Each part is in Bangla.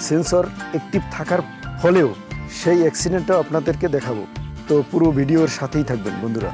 সেন্সর অ্যাক্টিভ থাকার ফলেও সেই অ্যাক্সিডেন্টটা আপনাদেরকে দেখাবো। তো পুরো ভিডিওর সাথেই থাকবেন বন্ধুরা।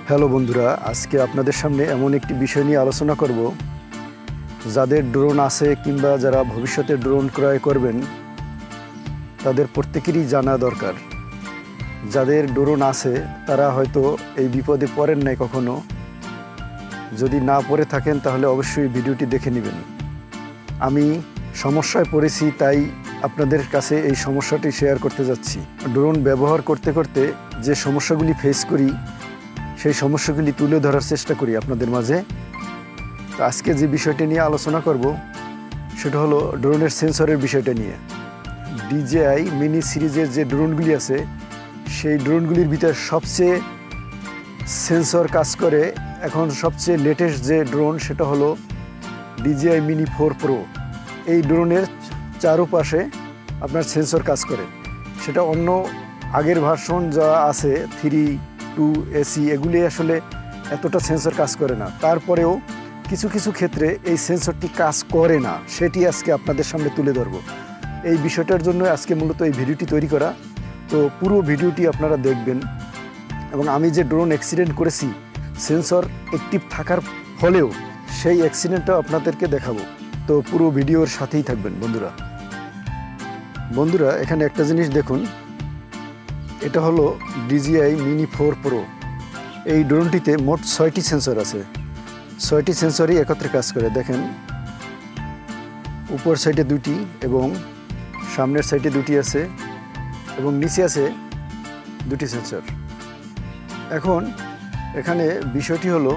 হ্যালো বন্ধুরা, আজকে আপনাদের সামনে এমন একটি বিষয় নিয়ে আলোচনা করব, যাদের ড্রোন আছে কিংবা যারা ভবিষ্যতে ড্রোন ক্রয় করবেন তাদের প্রত্যেকেরই জানা দরকার। যাদের ড্রোন আছে তারা হয়তো এই বিপদে পড়েন নাই কখনো। যদি না পড়ে থাকেন তাহলে অবশ্যই ভিডিওটি দেখে নেবেন। আমি সমস্যায় পড়েছি, তাই আপনাদের কাছে এই সমস্যাটি শেয়ার করতে যাচ্ছি। ড্রোন ব্যবহার করতে করতে যে সমস্যাগুলি ফেস করি সেই সমস্যাগুলি তুলে ধরার চেষ্টা করি আপনাদের মাঝে। তো আজকে যে বিষয়টি নিয়ে আলোচনা করব সেটা হলো ড্রোনের সেন্সরের বিষয়টা নিয়ে। DJI মিনি সিরিজের যে ড্রোনগুলি আছে সেই ড্রোনগুলির ভিতরে সবচেয়ে সেন্সর কাজ করে এখন সবচেয়ে লেটেস্ট যে ড্রোন সেটা হলো DJI Mini 4 Pro। এই ড্রোনের চারপাশে আপনার সেন্সর কাজ করে। সেটা অন্য আগের ভার্সন যা আছে 3, 2, AC এগুলি আসলে এতটা সেন্সর কাজ করে না। তারপরেও কিছু কিছু ক্ষেত্রে এই সেন্সরটি কাজ করে না, সেটি আজকে আপনাদের সামনে তুলে ধরব। এই বিষয়টার জন্য আজকে মূলত এই ভিডিওটি তৈরি করা। তো পুরো ভিডিওটি আপনারা দেখবেন এবং আমি যে ড্রোন অ্যাক্সিডেন্ট করেছি সেন্সর অ্যাক্টিভ থাকার ফলেও সেই অ্যাক্সিডেন্টটা আপনাদেরকে দেখাবো। তো পুরো ভিডিওর সাথেই থাকবেন বন্ধুরা। এখানে একটা জিনিস দেখুন, এটা হলো DJI Mini 4 Pro। এই ড্রোনটিতে মোট 6টি সেন্সর আছে। 6টি সেন্সরই একত্রে কাজ করে। দেখেন, উপর সাইডে 2টি এবং সামনের সাইডে 2টি আছে এবং নিচে আছে 2টি সেন্সর। এখন এখানে বিষয়টি হলো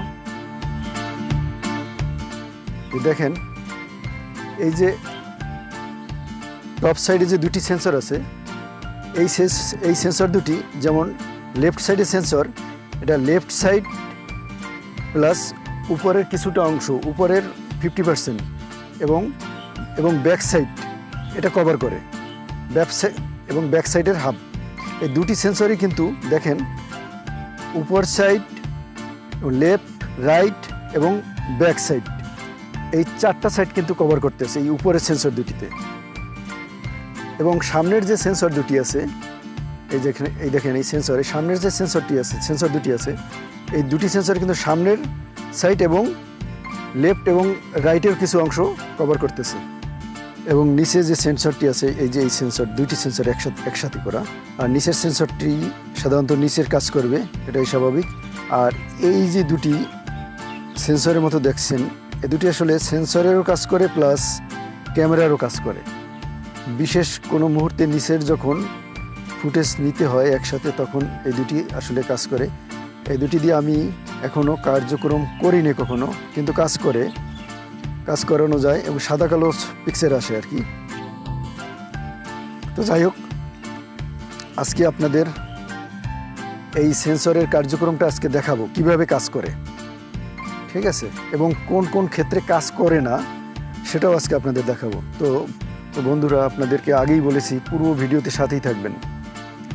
দেখেন, এই যে টপ সাইডে যে 2টি সেন্সর আছে এই সেন্সর দুটি, যেমন লেফট সাইডে সেন্সর, এটা লেফট সাইড প্লাস উপরের কিছুটা অংশ, উপরের 50% এবং ব্যাক সাইড এটা কভার করে, এবং ব্যাক সাইডের হাফ। এই 2টি সেন্সরই কিন্তু দেখেন উপর সাইড, লেফট, রাইট এবং ব্যাক সাইড, এই 4টা সাইড কিন্তু কভার করতেছে এই উপরের সেন্সর দুটিতে। এবং সামনের যে সেন্সর দুটি আছে, এই দেখেন এই সেন্সরের সামনের যে সেন্সর দুটি আছে, এই 2টি সেন্সর কিন্তু সামনের সাইড এবং লেফট এবং রাইটের কিছু অংশ কভার করতেছে। এবং নিচে যে সেন্সরটি আছে, এই যে এই সেন্সর 2টি সেন্সর একসাথে করা, আর নিচের সেন্সরটি সাধারণত নিচের কাজ করবে, এটাই স্বাভাবিক। আর এই যে 2টি সেন্সরের মতো দেখছেন, এই 2টি আসলে সেন্সরেরও কাজ করে প্লাস ক্যামেরারও কাজ করে। বিশেষ কোনো মুহূর্তে নিচের যখন ফুটেজ নিতে হয় একসাথে, তখন এই 2টি আসলে কাজ করে। এই 2টি দিয়ে আমি এখনও কার্যক্রম করিনি কখনো, কিন্তু কাজ করানো যায় এবং সাদা কালো পিকচার আসে আর কি। তো যাই হোক, আজকে আপনাদের এই সেন্সরের কার্যক্রমটা আজকে দেখাবো কিভাবে কাজ করে, ঠিক আছে, এবং কোন কোন ক্ষেত্রে কাজ করে না সেটাও আজকে আপনাদের দেখাবো। তো বন্ধুরা, আপনাদেরকে আগেই বলেছি পুরো ভিডিওতে সাথেই থাকবেন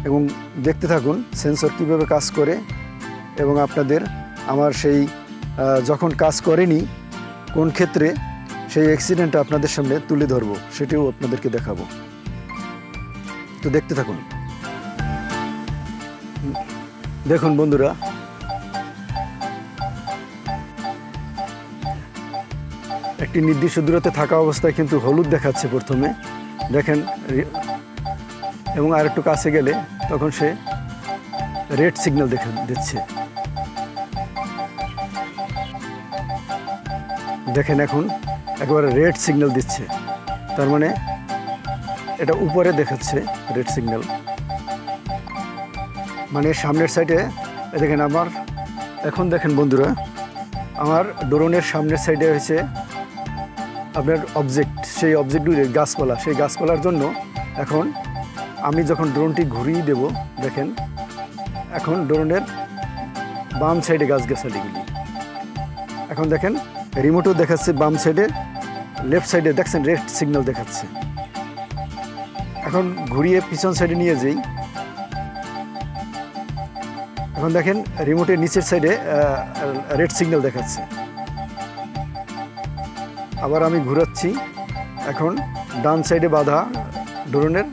এবং দেখতে থাকুন সেন্সর কিভাবে কাজ করে, এবং আপনাদের আমার সেই যখন কাজ করেনি কোন ক্ষেত্রে সেই অ্যাক্সিডেন্টটা আপনাদের সামনে তুলে ধরবো, সেটিও আপনাদেরকে দেখাবো। তো দেখতে থাকুন। দেখুন বন্ধুরা, একটি নির্দিষ্ট দূরত্বে থাকা অবস্থায় কিন্তু হলুদ দেখাচ্ছে প্রথমে, দেখেন, এবং আর একটু কাছে গেলে তখন সে রেড সিগন্যাল দিচ্ছে। দেখেন এখন একেবারে রেড সিগন্যাল দিচ্ছে, তার মানে এটা উপরে দেখাচ্ছে রেড সিগন্যাল। মানে সামনের সাইডে দেখেন আমার, এখন দেখেন বন্ধুরা, আমার ড্রোনের সামনের সাইডে হয়েছে আপনার অবজেক্ট, সেই অবজেক্টগুলির গাছপালা, সেই গাছপালার জন্য এখন আমি যখন ড্রোনটি ঘুরিয়ে দেব, দেখেন এখন ড্রোনের বাম সাইডে গাছগাছালিগুলি। এখন দেখেন রিমোটও দেখাচ্ছে বাম সাইডে, লেফট সাইডে দেখছেন রেড সিগন্যাল দেখাচ্ছে। এখন ঘুরিয়ে পিছন সাইডে নিয়ে যাই, এখন দেখেন রিমোটের নিচের সাইডে রেড সিগন্যাল দেখাচ্ছে। আবার আমি ঘুরাচ্ছি। এখন ডান সাইডে বাঁধা ড্রোনের,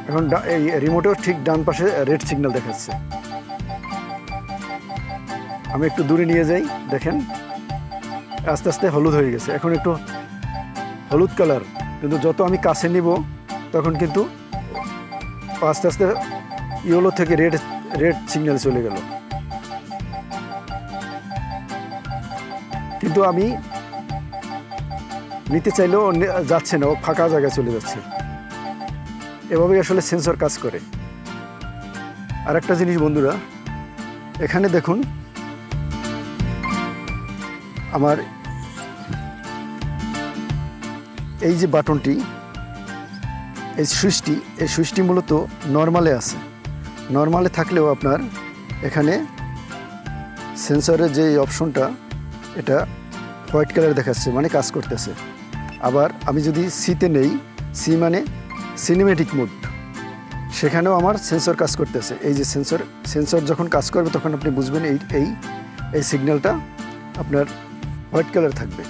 এখন এই রিমোটেও ঠিক ডান পাশে রেড সিগন্যাল দেখাচ্ছে। আমি একটু দূরে নিয়ে যাই, দেখেন আস্তে আস্তে হলুদ হয়ে গেছে। এখন একটু হলুদ কালার, কিন্তু যত আমি কাছে নিব তখন কিন্তু আস্তে আস্তে ইয়েলো থেকে রেড সিগন্যাল চলে গেল। কিন্তু আমি নিতে চাইলেও যাচ্ছে না, ও ফাঁকা জায়গায় চলে যাচ্ছে। এভাবেই আসলে সেন্সর কাজ করে। আর একটা জিনিস বন্ধুরা, এখানে দেখুন আমার এই যে বাটনটি, এই সুইচটি মূলত নর্মালে আছে। নর্মালে থাকলেও আপনার এখানে সেন্সরের যে অপশনটা, এটা হোয়াইট কালার দেখাচ্ছে, মানে কাজ করতেছে। আবার আমি যদি সিতে নেই, সি মানে সিনেমেটিক মোড, সেখানেও আমার সেন্সর কাজ করতেছে। এই যে সেন্সর যখন কাজ করবে তখন আপনি বুঝবেন এই সিগন্যালটা আপনার হোয়াইট কালার থাকবে।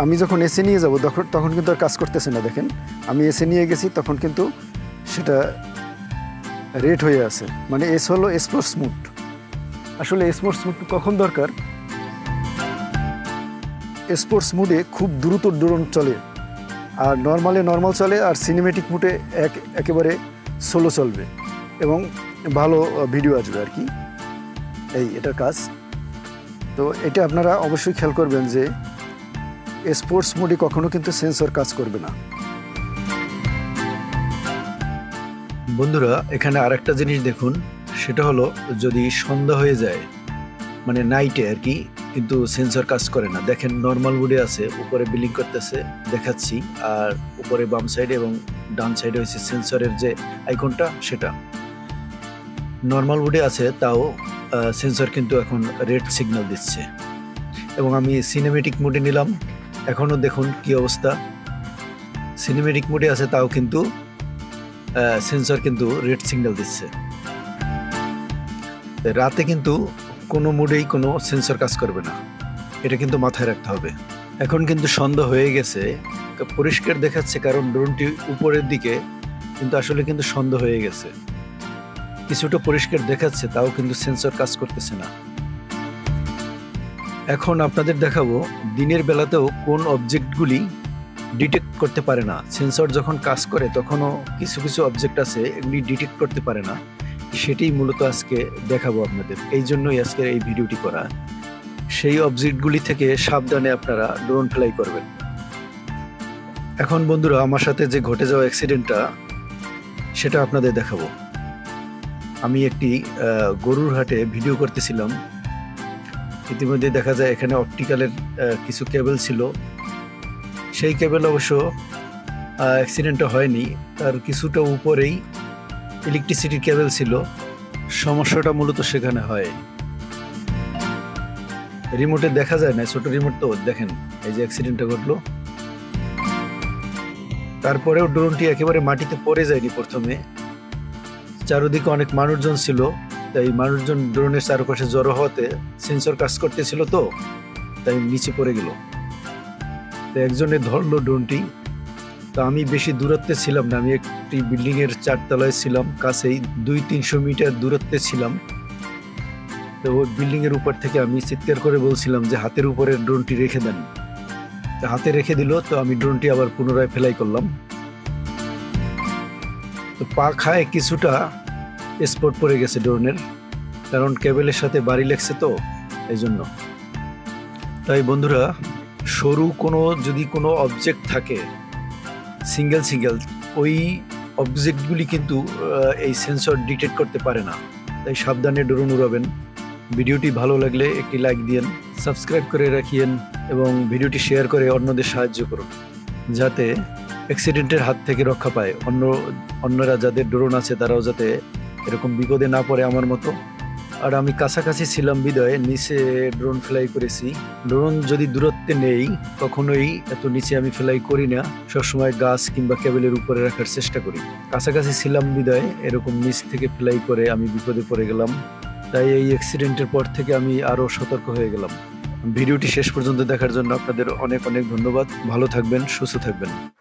আমি যখন এসে নিয়ে যাব তখন কিন্তু আর কাজ করতেছে না। দেখেন আমি এসে নিয়ে গেছি, তখন কিন্তু সেটা রেড হয়ে আছে, মানে এস হলো স্পোর্টস মোড। আসলে স্পোর্টস মোড কখন দরকার? স্পোর্টস মোডে খুব দ্রুত ড্রোন চলে, আর নর্মাল চলে, আর সিনেমেটিক মোডে একেবারে স্লো চলবে এবং ভালো ভিডিও আসবে আর কি। এটার কাজ। তো এটা আপনারা অবশ্যই খেয়াল করবেন যে স্পোর্টস মোডে কখনো কিন্তু সেন্সর কাজ করবে না। বন্ধুরা, এখানে আরেকটা জিনিস দেখুন, সেটা হলো যদি সন্ধ্যা হয়ে যায়, মানে নাইটে আর কি, কিন্তু সেন্সর কাজ করে না। দেখেন নর্মাল মোডে আছে, উপরে বিলিং করতেছে দেখাচ্ছি, আর উপরে বাম সাইডে এবং ডান সাইডে হয়েছে সেন্সরের যে আইকনটা, সেটা নর্মাল মোডে আছে, তাও সেন্সর কিন্তু এখন রেড সিগন্যাল দিচ্ছে। এবং আমি সিনেমেটিক মোডে নিলাম, এখনও দেখুন কি অবস্থা, সিনেমেটিক মোডে আছে, তাও কিন্তু সেন্সর কিন্তু রেড সিগন্যাল দিচ্ছে। রাতে কিন্তু কোনো মোডেই কোনো সেন্সর কাজ করবে না, এটা কিন্তু মাথায় রাখতে হবে। এখন কিন্তু সন্ধ্যা হয়ে গেছে, পরিষ্কার দেখাচ্ছে কারণ ড্রোনটি উপরের দিকে, কিন্তু আসলে কিন্তু সন্ধ্যা হয়ে গেছে। কিছুটা পরিষ্কার দেখাচ্ছে, তাও কিন্তু সেন্সর কাজ করতেছে না। এখন আপনাদের দেখাবো দিনের বেলাতেও কোন অবজেক্টগুলি ডিটেক্ট করতে পারে না। সেন্সর যখন কাজ করে তখনও কিছু অবজেক্ট আছে, এগুলি ডিটেক্ট করতে পারে না। সেটাই মূলত আজকে দেখাবো আপনাদের, এই জন্যই আজকের এই ভিডিওটি করা। সেই অবজেক্টগুলি থেকে সাবধানে আপনারা ড্রোন ফ্লাই করবেন। এখন বন্ধুরা, আমার সাথে যে ঘটে যাওয়া অ্যাক্সিডেন্টটা, সেটা আপনাদের দেখাবো। আমি একটি গরুর হাটে ভিডিও করতেছিলাম। ইতিমধ্যে দেখা যায় এখানে অপটিক্যালের কিছু কেবল ছিল। সেই কেবল অবশ্য অ্যাক্সিডেন্টটা হয়নি, তার কিছুটা উপরেই ইলেকট্রিসিটির কেবল ছিল। সমস্যাটা মূলত সেখানে হয়, রিমোটে দেখা যায় না, ছোট রিমোট তো। দেখেন এই যে অ্যাক্সিডেন্টটা ঘটলো, তারপরেও ড্রোনটি একেবারে মাটিতে পড়ে যায়নি। প্রথমে চারদিকে অনেক মানুষজন ছিল, তাই মানুষজন ড্রোনের চারপাশে জড়ো হওয়াতে সেন্সর কাজ করতেছিল, তো তাই নিচে পড়ে গেল। তো একজনে ধরলো ড্রোনটি। তো আমি বেশি দূরত্বে ছিলাম না, আমি একটি বিল্ডিংয়ের 4 তলায় ছিলাম, কাছেই 200-300 মিটার দূরত্বে ছিলাম। তো ওই বিল্ডিংয়ের উপর থেকে আমি চিৎকার করে বলছিলাম যে হাতের উপরে ড্রোনটি রেখে দেন। তো হাতে রেখে দিল, তো আমি ড্রোনটি আবার পুনরায় ফ্লাই করলাম। তো পাখায় কিছুটা স্পট পড়ে গেছে ড্রোনের, কারণ কেবলের সাথে বাড়ি লেগছে, তো এই জন্য। তাই বন্ধুরা, সরু যদি কোনো অবজেক্ট থাকে সিঙ্গেল ওই অবজেক্টগুলি কিন্তু এই সেন্সর ডিটেক্ট করতে পারে না। তাই সাবধানে ড্রোন উড়াবেন। ভিডিওটি ভালো লাগলে একটি লাইক দিন, সাবস্ক্রাইব করে রাখিয়েন এবং ভিডিওটি শেয়ার করে অন্যদের সাহায্য করুন, যাতে অ্যাক্সিডেন্টের হাত থেকে রক্ষা পায়। অন্যরা যাদের ড্রোন আছে তারাও যাতে এরকম বিপদে না পড়ে আমার মতো। আর আমি কাছাকাছি ছিলাম বিদায় নিচে ড্রোন ফ্লাই করেছি। ড্রোন যদি দূরত্বে নেই, কখনোই এত নিচে আমি ফ্লাই করি না, সবসময় গাছ কিংবা কেবলের উপরে রাখার চেষ্টা করি। কাছাকাছি ছিলাম বিদায় এরকম নিচ থেকে ফ্লাই করে আমি বিপদে পড়ে গেলাম। তাই এই অ্যাক্সিডেন্টের পর থেকে আমি আরও সতর্ক হয়ে গেলাম। ভিডিওটি শেষ পর্যন্ত দেখার জন্য আপনাদের অনেক অনেক ধন্যবাদ। ভালো থাকবেন, সুস্থ থাকবেন।